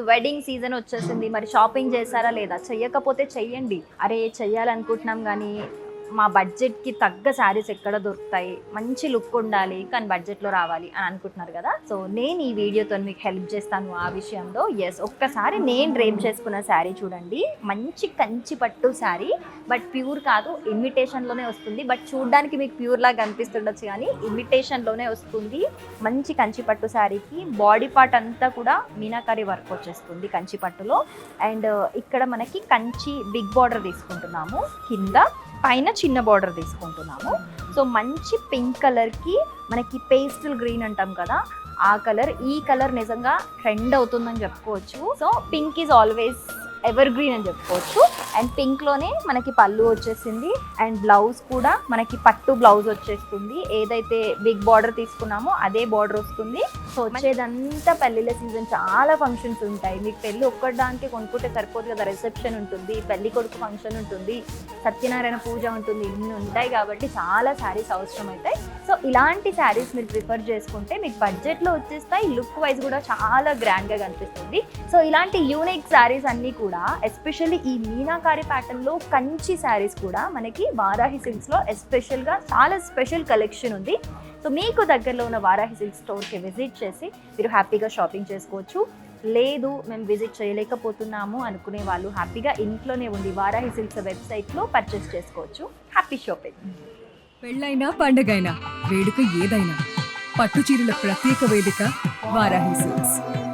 Wedding season వచ్చేసింది. మరి shopping చేశారా లేదా? చెయ్యకపోతే చెయ్యండి. అరే చెయ్యాలనుకుంటున్నాం కానీ మా బడ్జెట్కి తగ్గ శారీస్ ఎక్కడ దొరుకుతాయి, మంచి లుక్ ఉండాలి కానీ బడ్జెట్లో రావాలి అని అనుకుంటున్నారు కదా. సో నేను ఈ వీడియోతో మీకు హెల్ప్ చేస్తాను ఆ విషయంలో. ఎస్, ఒక్కసారి నేను డ్రేప్ చేసుకున్న శారీ చూడండి. మంచి కంచి పట్టు శారీ, బట్ ప్యూర్ కాదు, ఇమిటేషన్లోనే వస్తుంది. బట్ చూడడానికి మీకు ప్యూర్ లాగా కనిపిస్తుండొచ్చు కానీ ఇమిటేషన్లోనే వస్తుంది. మంచి కంచి పట్టు శారీకి బాడీ పార్ట్ అంతా కూడా మీనాకారి వర్క్ వచ్చేస్తుంది కంచి పట్టులో. అండ్ ఇక్కడ మనకి కంచి బిగ్ బార్డర్ తీసుకుంటున్నాము, కింద పైన చిన్న బార్డర్ తీసుకుంటున్నాము. సో మంచి పింక్ కలర్కి మనకి పేస్టల్ గ్రీన్ అంటాం కదా, ఆ కలర్. ఈ కలర్ నిజంగా ట్రెండ్ అవుతుందని చెప్పుకోవచ్చు. So pink is always ever green అని చెప్పుకోవచ్చు. అండ్ పింక్లోనే మనకి పళ్ళు వచ్చేసింది. అండ్ బ్లౌజ్ కూడా మనకి పట్టు బ్లౌజ్ వచ్చేస్తుంది. ఏదైతే బిగ్ బార్డర్ తీసుకున్నామో అదే బార్డర్ వస్తుంది. సో వచ్చేదంతా పెళ్ళిళ్ళ సీజన్, చాలా ఫంక్షన్స్ ఉంటాయి. మీకు పెళ్ళి ఒక్కడానికి కొనుక్కుంటే సరిపోదు కదా, రిసెప్షన్ ఉంటుంది, పెళ్లి కొడుకు ఫంక్షన్ ఉంటుంది, సత్యనారాయణ పూజ ఉంటుంది, ఇన్ని ఉంటాయి కాబట్టి చాలా శారీస్ అవసరం అవుతాయి. సో ఇలాంటి శారీస్ మీరు ప్రిఫర్ చేసుకుంటే మీకు బడ్జెట్లో వచ్చేస్తాయి, లుక్ వైజ్ కూడా చాలా గ్రాండ్గా కనిపిస్తుంది. సో ఇలాంటి యూనిక్ శారీస్ అన్నీ కూడా ఎస్పెషల్లీ ఈ మీనాకారి ప్యాటర్న్లో కంచి శారీస్ కూడా మనకి వారాహి సిల్క్స్లో ఎస్పెషల్గా చాలా స్పెషల్ కలెక్షన్ ఉంది. సో మీకు దగ్గరలో ఉన్న వారాహి సిల్క్ స్టోర్కి విజిట్ చేసి మీరు హ్యాపీగా షాపింగ్ చేసుకోవచ్చు. లేదు మేము విజిట్ చేయలేకపోతున్నాము అనుకునే వాళ్ళు హ్యాపీగా ఇంట్లోనే ఉండి వారాహి సిల్క్స్ వెబ్సైట్లో పర్చేస్ చేసుకోవచ్చు. Happy shopping. పెళ్ళైనా పండగైనా వేడుక ఏదైనా పట్టు చీరల ప్రత్యేక వేదిక వారాహి సిల్క్స్.